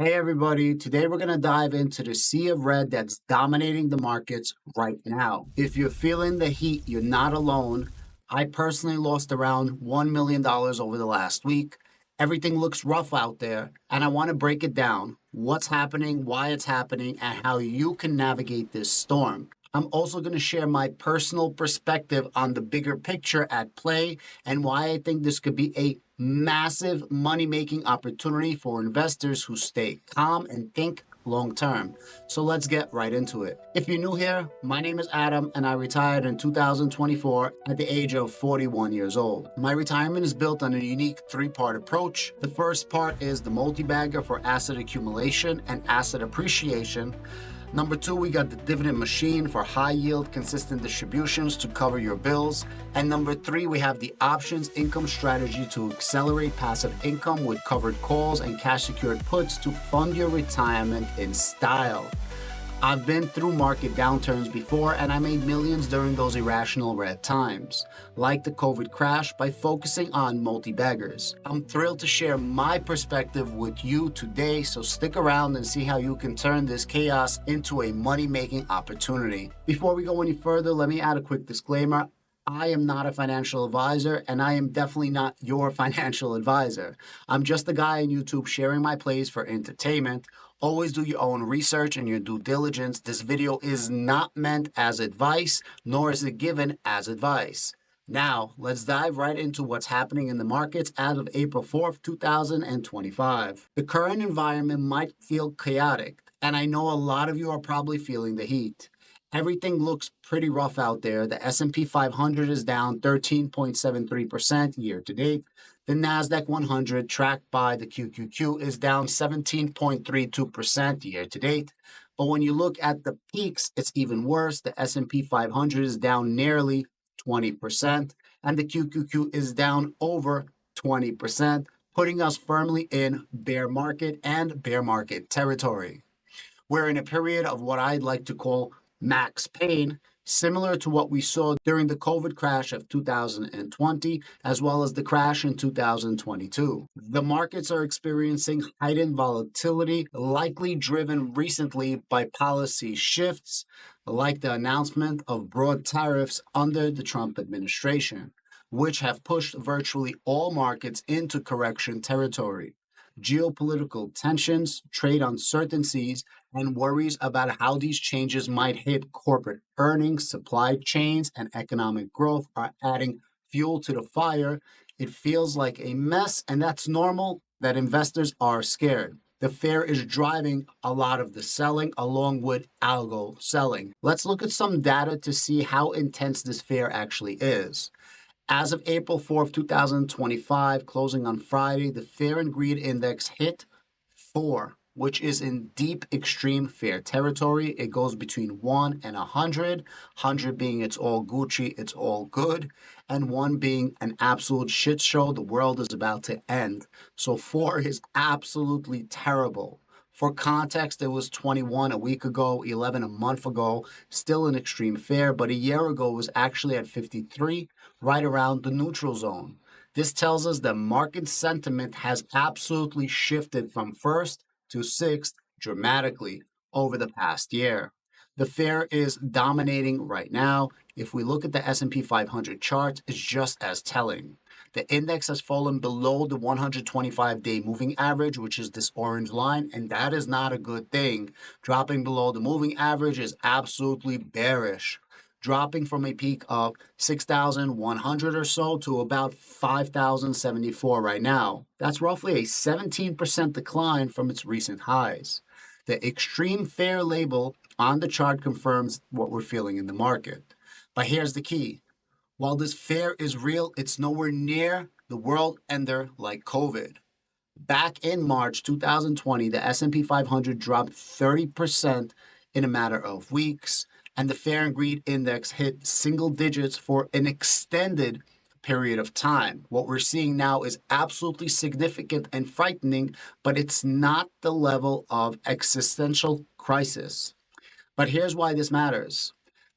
Hey everybody, today we're going to dive into the sea of red that's dominating the markets right now. If you're feeling the heat, you're not alone. I personally lost around $1 million over the last week. Everything looks rough out there, and I want to break it down what's happening, why it's happening, and how you can navigate this storm. I'm also going to share my personal perspective on the bigger picture at play and why I think this could be a massive money making opportunity for investors who stay calm and think long term. So let's get right into it. If you're new here, my name is Adam and I retired in 2024 at the age of 41 years old. My retirement is built on a unique three-part approach. The first part is the multi-bagger for asset accumulation and asset appreciation. Number two, we got the dividend machine for high yield, consistent distributions to cover your bills. And number three, we have the options income strategy to accelerate passive income with covered calls and cash secured puts to fund your retirement in style. I've been through market downturns before and I made millions during those irrational red times, like the COVID crash, by focusing on multi-baggers. I'm thrilled to share my perspective with you today, so stick around and see how you can turn this chaos into a money-making opportunity. Before we go any further, let me add a quick disclaimer. I am not a financial advisor, and I am definitely not your financial advisor. I'm just a guy on YouTube sharing my plays for entertainment. Always do your own research and your due diligence. This video is not meant as advice, nor is it given as advice. Now, let's dive right into what's happening in the markets as of April 4th, 2025. The current environment might feel chaotic, and I know a lot of you are probably feeling the heat. Everything looks pretty rough out there. The S&P 500 is down 13.73% year to date. The NASDAQ 100, tracked by the QQQ, is down 17.32% year to date. But when you look at the peaks, it's even worse. The S&P 500 is down nearly 20%, and the QQQ is down over 20%, putting us firmly in bear market and bear market territory. We're in a period of what I'd like to call max pain, similar to what we saw during the COVID crash of 2020, as well as the crash in 2022. The markets are experiencing heightened volatility, likely driven recently by policy shifts, like the announcement of broad tariffs under the Trump administration, which have pushed virtually all markets into correction territory. Geopolitical tensions, trade uncertainties, and worries about how these changes might hit corporate earnings, supply chains, and economic growth are adding fuel to the fire. It feels like a mess, and that's normal that investors are scared. The fear is driving a lot of the selling along with algo selling. Let's look at some data to see how intense this fear actually is. As of April 4th, 2025, closing on Friday, the Fear and Greed Index hit 4, which is in deep extreme fear territory. It goes between 1 and 100, 100 being it's all Gucci, it's all good, and 1 being an absolute shit show, the world is about to end. So 4 is absolutely terrible. For context, it was 21 a week ago, 11 a month ago, still in extreme fear, but a year ago it was actually at 53, right around the neutral zone. This tells us that market sentiment has absolutely shifted from first to sixth dramatically over the past year. The fear is dominating right now. If we look at the S&P 500 charts, it's just as telling. The index has fallen below the 125-day moving average, which is this orange line, and that is not a good thing. Dropping below the moving average is absolutely bearish. Dropping from a peak of 6,100 or so to about 5,074 right now. That's roughly a 17% decline from its recent highs. The extreme fear label on the chart confirms what we're feeling in the market. But here's the key. While this fear is real, it's nowhere near the world ender like COVID. Back in March 2020, the S&P 500 dropped 30% in a matter of weeks, and the Fear and Greed Index hit single digits for an extended period of time. What we're seeing now is absolutely significant and frightening, but it's not the level of existential crisis. But here's why this matters.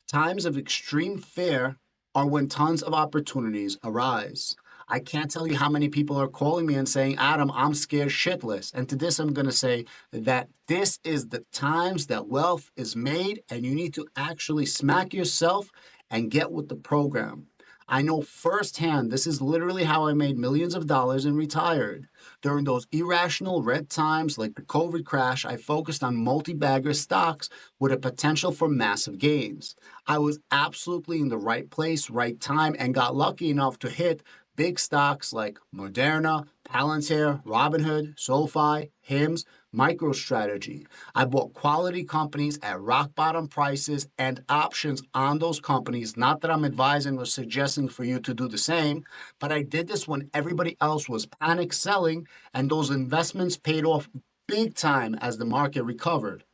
Times of extreme fear are when tons of opportunities arise. I can't tell you how many people are calling me and saying, Adam, I'm scared shitless. And to this, I'm going to say that this is the times that wealth is made, and you need to actually smack yourself and get with the program. I know firsthand, this is literally how I made millions of dollars and retired. During those irrational red times like the COVID crash, I focused on multi-bagger stocks with a potential for massive gains. I was absolutely in the right place, right time, and got lucky enough to hit big stocks like Moderna, Palantir, Robinhood, SoFi, Hims, MicroStrategy. I bought quality companies at rock bottom prices and options on those companies. Not that I'm advising or suggesting for you to do the same, but I did this when everybody else was panic selling, and those investments paid off big time as the market recovered.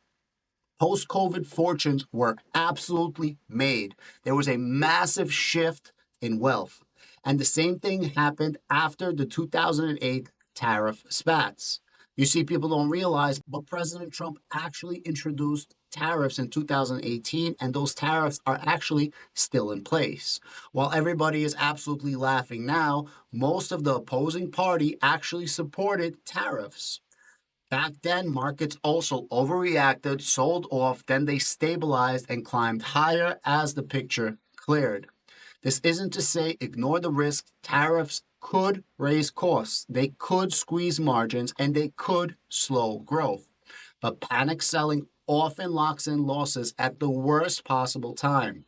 Post COVID fortunes were absolutely made. There was a massive shift in wealth. And the same thing happened after the 2008 tariff spats. You see, people don't realize, but President Trump actually introduced tariffs in 2018, and those tariffs are actually still in place. While everybody is absolutely laughing now, most of the opposing party actually supported tariffs. Back then, markets also overreacted, sold off, then they stabilized and climbed higher as the picture cleared. This isn't to say ignore the risk. Tariffs could raise costs, they could squeeze margins, and they could slow growth. But panic selling often locks in losses at the worst possible time.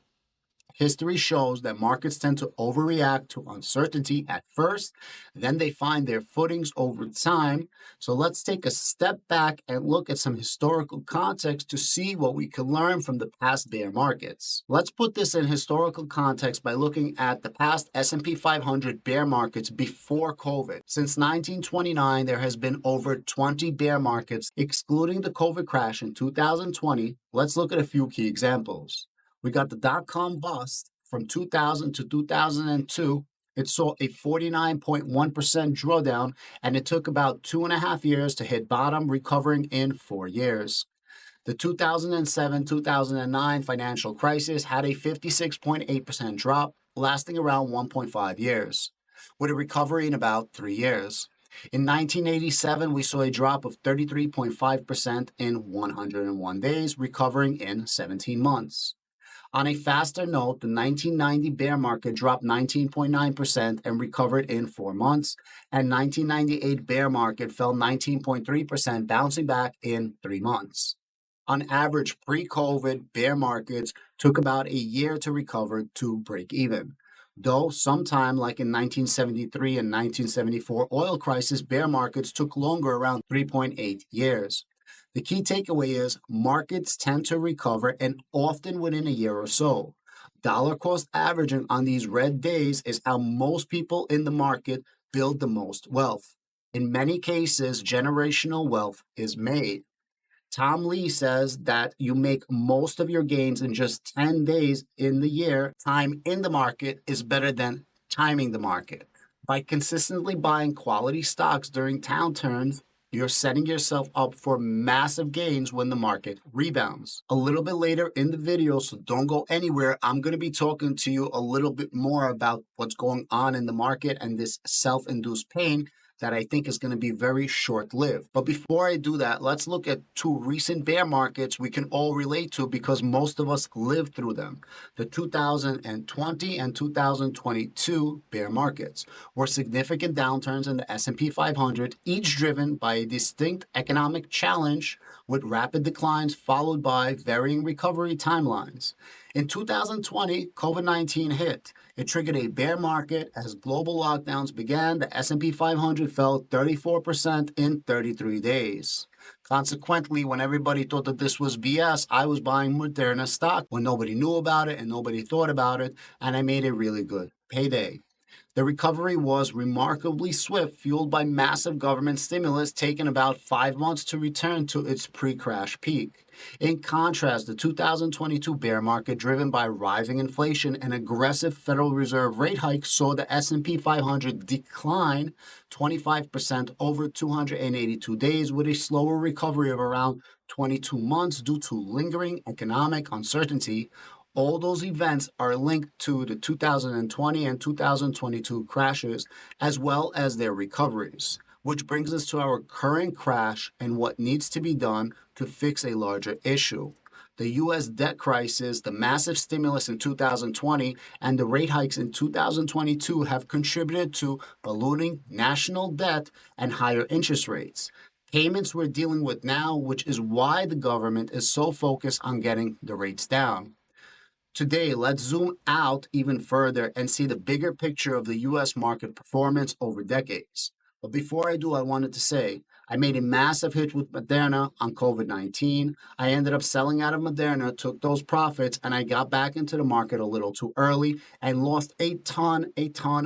History shows that markets tend to overreact to uncertainty at first, then they find their footings over time. So let's take a step back and look at some historical context to see what we can learn from the past bear markets. Let's put this in historical context by looking at the past S&P 500 bear markets before COVID. Since 1929, there has been over 20 bear markets, excluding the COVID crash in 2020. Let's look at a few key examples. We got the dot-com bust from 2000 to 2002. It saw a 49.1% drawdown, and it took about 2.5 years to hit bottom, recovering in 4 years. The 2007-2009 financial crisis had a 56.8% drop, lasting around 1.5 years, with a recovery in about 3 years. In 1987, we saw a drop of 33.5% in 101 days, recovering in 17 months. On a faster note, the 1990 bear market dropped 19.9% and recovered in 4 months, and 1998 bear market fell 19.3%, bouncing back in 3 months. On average, pre-COVID, bear markets took about a year to recover to break even. Though sometime like in 1973 and 1974 oil crisis, bear markets took longer, around 3.8 years. The key takeaway is markets tend to recover, and often within a year or so. Dollar cost averaging on these red days is how most people in the market build the most wealth. In many cases, generational wealth is made. Tom Lee says that you make most of your gains in just 10 days in the year. Time in the market is better than timing the market. By consistently buying quality stocks during downturns, you're setting yourself up for massive gains when the market rebounds. A little bit later in the video, so don't go anywhere, I'm going to be talking to you a little bit more about what's going on in the market and this self-induced pain that I think is going to be very short-lived. But before I do that, let's look at two recent bear markets we can all relate to because most of us lived through them. The 2020 and 2022 bear markets were significant downturns in the S&P 500, each driven by a distinct economic challenge with rapid declines followed by varying recovery timelines. In 2020, COVID-19 hit. It triggered a bear market as global lockdowns began. The S&P 500 fell 34% in 33 days. Consequently, when everybody thought that this was BS, I was buying Moderna stock when nobody knew about it and nobody thought about it, and I made a really good payday. The recovery was remarkably swift, fueled by massive government stimulus, taking about 5 months to return to its pre-crash peak. In contrast, the 2022 bear market, driven by rising inflation and aggressive Federal Reserve rate hikes, saw the S&P 500 decline 25% over 282 days, with a slower recovery of around 22 months due to lingering economic uncertainty. All those events are linked to the 2020 and 2022 crashes, as well as their recoveries, which brings us to our current crash and what needs to be done to fix a larger issue. The US debt crisis, the massive stimulus in 2020, and the rate hikes in 2022 have contributed to ballooning national debt and higher interest rates. Payments we're dealing with now, which is why the government is so focused on getting the rates down. Today, let's zoom out even further and see the bigger picture of the US market performance over decades. But before I do, I wanted to say I made a massive hit with Moderna on COVID 19. I ended up selling out of Moderna, took those profits, and I got back into the market a little too early and lost a ton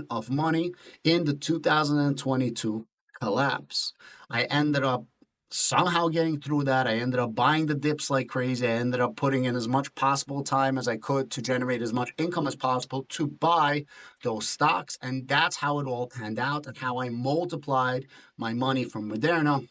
of money in the 2022 collapse. I ended up somehow getting through that. I ended up buying the dips like crazy. I ended up putting in as much possible time as I could to generate as much income as possible to buy those stocks. And that's how it all panned out and how I multiplied my money from Moderna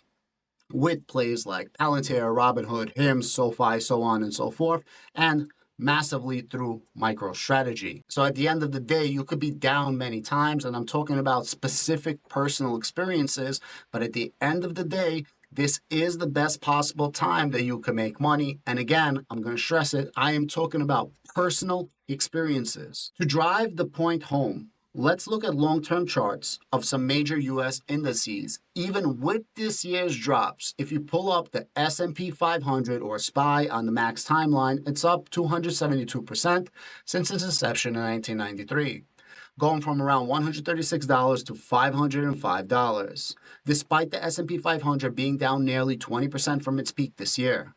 with plays like Palantir, Robinhood, HIMS, SoFi, so on and so forth, and massively through MicroStrategy. So at the end of the day, you could be down many times, and I'm talking about specific personal experiences, but at the end of the day, this is the best possible time that you can make money. And again, I'm going to stress it, I am talking about personal experiences. To drive the point home, let's look at long-term charts of some major US indices. Even with this year's drops, if you pull up the S&P 500 or SPY on the max timeline, it's up 272% since its inception in 1993. Going from around $136 to $505, despite the S&P 500 being down nearly 20% from its peak this year.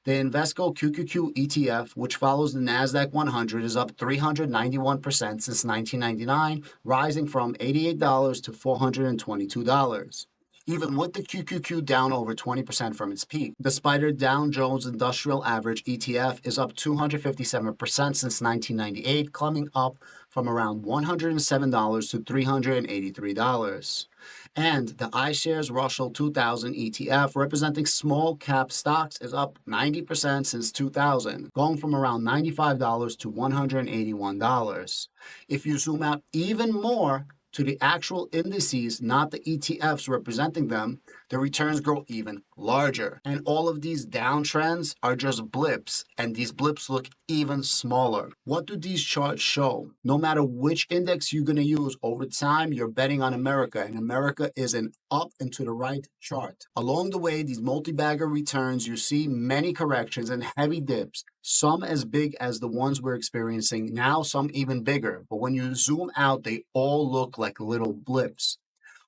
The Invesco QQQ ETF, which follows the NASDAQ 100, is up 391% since 1999, rising from $88 to $422. Even with the QQQ down over 20% from its peak, the Spider Dow Jones Industrial Average ETF is up 257% since 1998, climbing up from around $107 to $383. And the iShares Russell 2000 ETF, representing small cap stocks, is up 90% since 2000, going from around $95 to $181. If you zoom out even more to the actual indices, not the ETFs representing them, the returns grow even larger. And all of these downtrends are just blips, and these blips look even smaller. What do these charts show? No matter which index you're going to use, over time, you're betting on America, and America is an up and to the right chart. Along the way, these multi-bagger returns, you see many corrections and heavy dips, some as big as the ones we're experiencing now, some even bigger. But when you zoom out, they all look like little blips.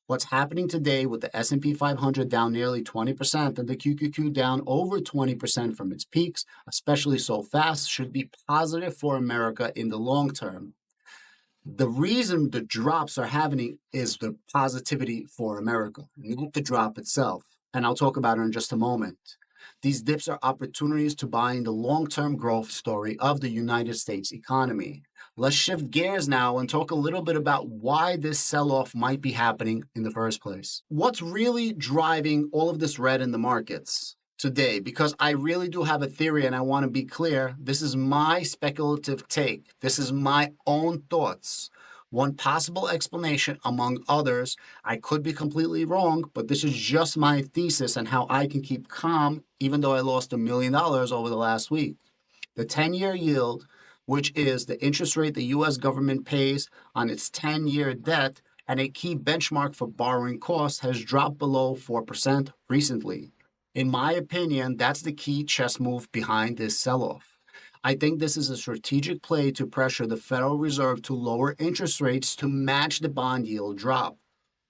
What's happening today with the S&P 500 down nearly 20% and the QQQ down over 20% from its peaks, especially so fast, should be positive for America in the long term. The reason the drops are happening is the positivity for America, not the drop itself. And I'll talk about it in just a moment. These dips are opportunities to buy in the long-term growth story of the United States economy. Let's shift gears now and talk a little bit about why this sell-off might be happening in the first place. What's really driving all of this red in the markets today? Because I really do have a theory, and I want to be clear, this is my speculative take. This is my own thoughts. One possible explanation among others, I could be completely wrong, but this is just my thesis and how I can keep calm even though I lost $1 million over the last week. The 10-year yield, which is the interest rate the U.S. government pays on its 10-year debt and a key benchmark for borrowing costs, has dropped below 4% recently. In my opinion, that's the key chess move behind this sell-off. I think this is a strategic play to pressure the Federal Reserve to lower interest rates to match the bond yield drop.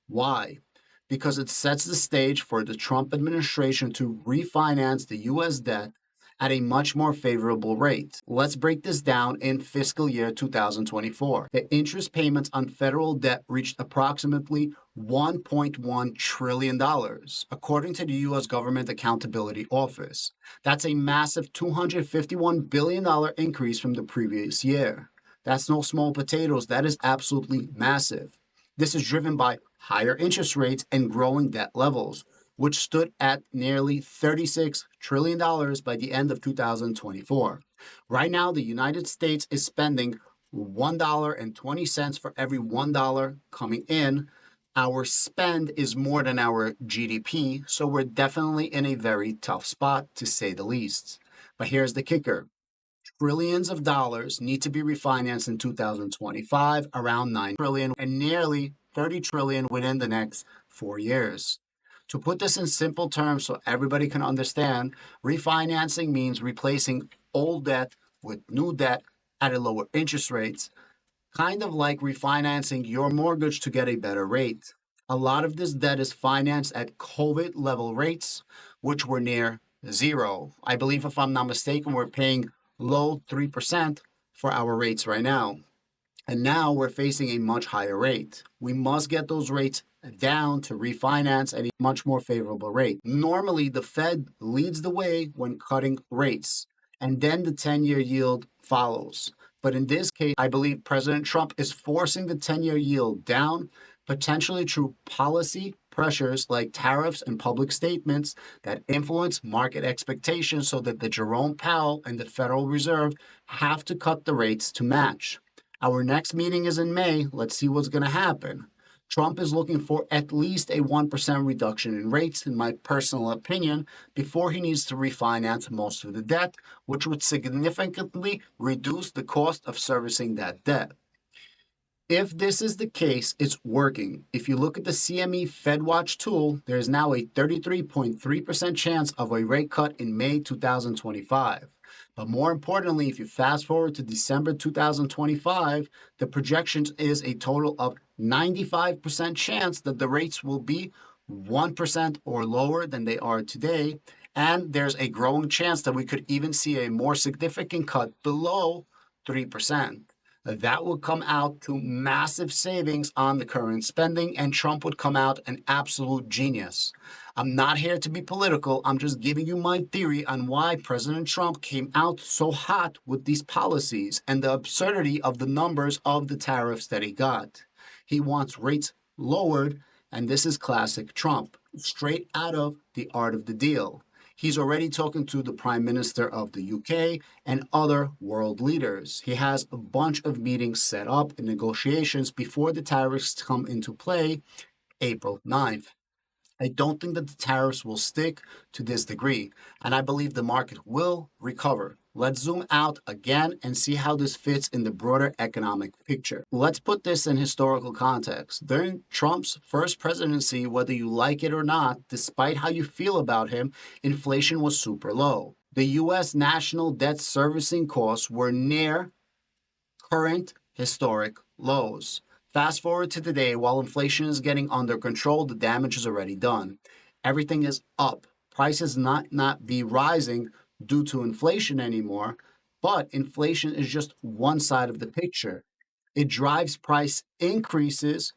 Why? Because it sets the stage for the Trump administration to refinance the U.S. debt at a much more favorable rate. Let's break this down in fiscal year 2024. The interest payments on federal debt reached approximately $1.1 trillion, according to the U.S. Government Accountability Office. That's a massive $251 billion increase from the previous year. That's no small potatoes. That is absolutely massive. This is driven by higher interest rates and growing debt levels, which stood at nearly $36 trillion by the end of 2024. Right now, the United States is spending $1.20 for every $1 coming in. Our spend is more than our GDP, so we're definitely in a very tough spot, to say the least. But here's the kicker. Trillions of dollars need to be refinanced in 2025, around 9 trillion, and nearly 30 trillion within the next 4 years. To put this in simple terms so everybody can understand, refinancing means replacing old debt with new debt at a lower interest rates, kind of like refinancing your mortgage to get a better rate. A lot of this debt is financed at COVID level rates, which were near zero. I believe, if I'm not mistaken, we're paying low 3% for our rates right now. And now we're facing a much higher rate. We must get those rates down to refinance at a much more favorable rate. Normally, the Fed leads the way when cutting rates, and then the 10-year yield follows. But in this case, I believe President Trump is forcing the 10-year yield down, potentially through policy pressures like tariffs and public statements that influence market expectations so that the Jerome Powell and the Federal Reserve have to cut the rates to match. Our next meeting is in May. Let's see what's going to happen. Trump is looking for at least a 1% reduction in rates, in my personal opinion, before he needs to refinance most of the debt, which would significantly reduce the cost of servicing that debt. If this is the case, it's working. If you look at the CME FedWatch tool, there is now a 33.3% chance of a rate cut in May 2025. But more importantly, if you fast forward to December 2025, the projection is a total of 95% chance that the rates will be 1% or lower than they are today. And there's a growing chance that we could even see a more significant cut below 3%. That would come out to massive savings on the current spending, and Trump would come out an absolute genius. I'm not here to be political. I'm just giving you my theory on why President Trump came out so hot with these policies and the absurdity of the numbers of the tariffs that he got. He wants rates lowered, and this is classic Trump, straight out of The Art of the Deal. He's already talking to the Prime Minister of the UK and other world leaders. He has a bunch of meetings set up and negotiations before the tariffs come into play April 9th. I don't think that the tariffs will stick to this degree, and I believe the market will recover. Let's zoom out again and see how this fits in the broader economic picture. Let's put this in historical context. During Trump's first presidency, whether you like it or not, despite how you feel about him, inflation was super low. The U.S. national debt servicing costs were near current historic lows. Fast forward to today, while inflation is getting under control, the damage is already done. Everything is up. Prices not be rising due to inflation anymore, but inflation is just one side of the picture. It drives price increases,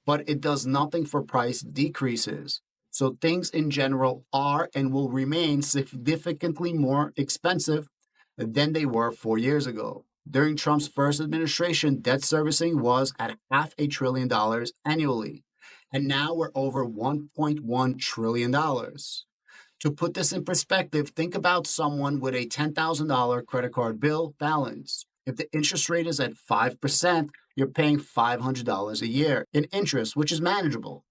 but it does nothing for price decreases. So things in general are and will remain significantly more expensive than they were 4 years ago. During Trump's first administration, debt servicing was at $500 billion annually, and now we're over $1.1 trillion. To put this in perspective, think about someone with a $10,000 credit card bill balance. If the interest rate is at 5%, you're paying $500 a year in interest, which is manageable.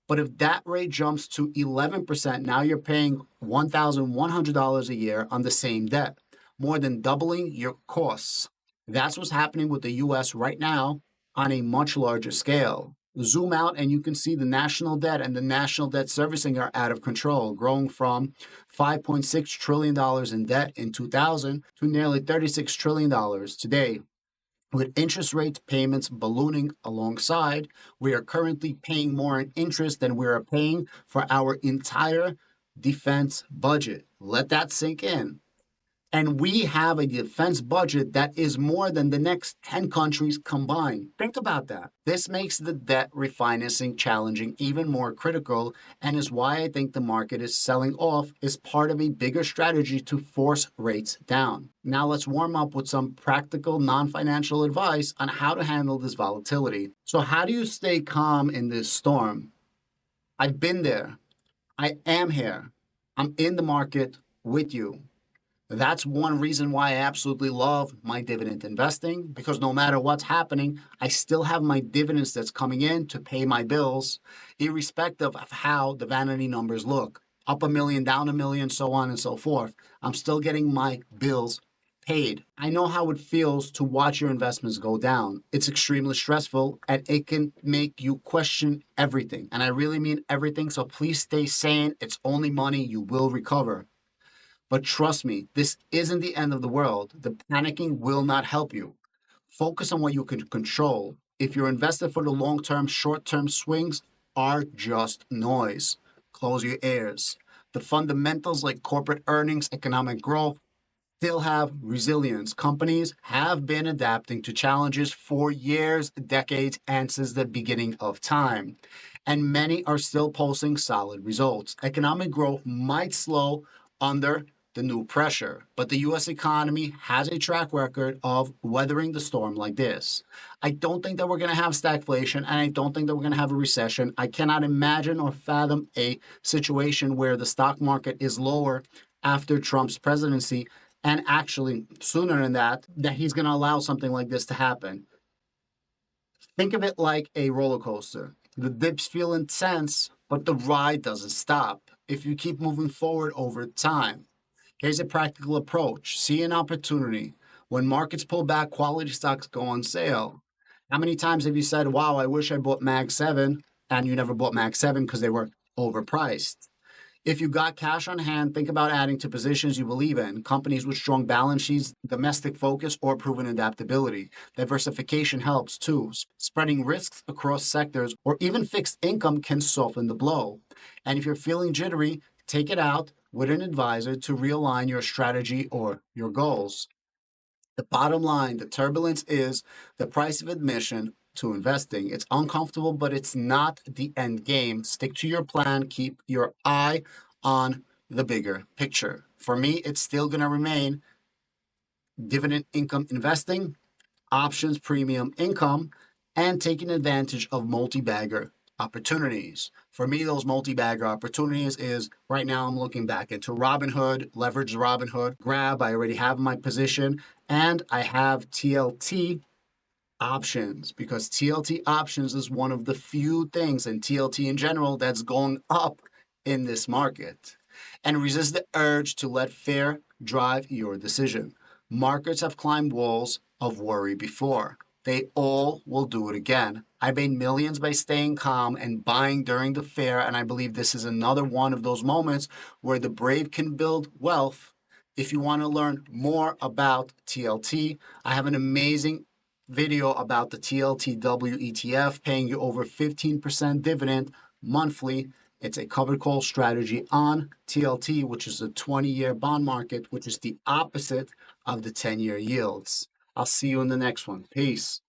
But if that rate jumps to 11%, now you're paying $1,100 a year on the same debt, more than doubling your costs. That's what's happening with the US right now on a much larger scale. Zoom out and you can see the national debt and the national debt servicing are out of control, growing from $5.6 trillion in debt in 2000 to nearly $36 trillion today. With interest rate payments ballooning alongside, we are currently paying more in interest than we are paying for our entire defense budget. Let that sink in. And we have a defense budget that is more than the next 10 countries combined. Think about that. This makes the debt refinancing challenging even more critical, and is why I think the market is selling off as part of a bigger strategy to force rates down. Now let's warm up with some practical non-financial advice on how to handle this volatility. So how do you stay calm in this storm? I've been there. I am here. I'm in the market with you. That's one reason why I absolutely love my dividend investing, because no matter what's happening, I still have my dividends that's coming in to pay my bills, irrespective of how the vanity numbers look. Up a million, down a million, so on and so forth. I'm still getting my bills paid. I know how it feels to watch your investments go down. It's extremely stressful and it can make you question everything. And I really mean everything. So please stay sane. It's only money. You will recover. But trust me, this isn't the end of the world. The panicking will not help you. Focus on what you can control. If you're invested for the long term, short term swings are just noise. Close your ears. The fundamentals like corporate earnings, economic growth, still have resilience. Companies have been adapting to challenges for years, decades, and since the beginning of time. And many are still posting solid results. Economic growth might slow under the new pressure, but the US economy has a track record of weathering the storm like this. I don't think that we're going to have stagflation, and I don't think that we're going to have a recession. I cannot imagine or fathom a situation where the stock market is lower after Trump's presidency, and actually sooner than that, that he's going to allow something like this to happen. Think of it like a roller coaster. The dips feel intense, but the ride doesn't stop if you keep moving forward over time. Here's a practical approach. See an opportunity. When markets pull back, quality stocks go on sale. How many times have you said, wow, I wish I bought Mag 7, and you never bought Mag 7 because they were overpriced? If you got cash on hand, think about adding to positions you believe in, companies with strong balance sheets, domestic focus, or proven adaptability. Diversification helps too. Spreading risks across sectors or even fixed income can soften the blow. And if you're feeling jittery, take it out with an advisor to realign your strategy or your goals. The bottom line, the turbulence is the price of admission to investing. It's uncomfortable, but it's not the end game. Stick to your plan. Keep your eye on the bigger picture. For me, it's still going to remain dividend income investing, options premium income, and taking advantage of multi-bagger opportunities. For me, those multi-bagger opportunities is right now I'm looking back into Robinhood, leverage Robinhood, grab, I already have my position, and I have TLT options, because TLT options is one of the few things, and TLT in general, that's going up in this market. And resist the urge to let fear drive your decision. Markets have climbed walls of worry before. They all will do it again. I made millions by staying calm and buying during the fear, and I believe this is another one of those moments where the brave can build wealth. If you want to learn more about TLT, I have an amazing video about the TLTW ETF paying you over 15% dividend monthly. It's a covered call strategy on TLT, which is a 20-year bond market, which is the opposite of the 10-year yields. I'll see you in the next one. Peace.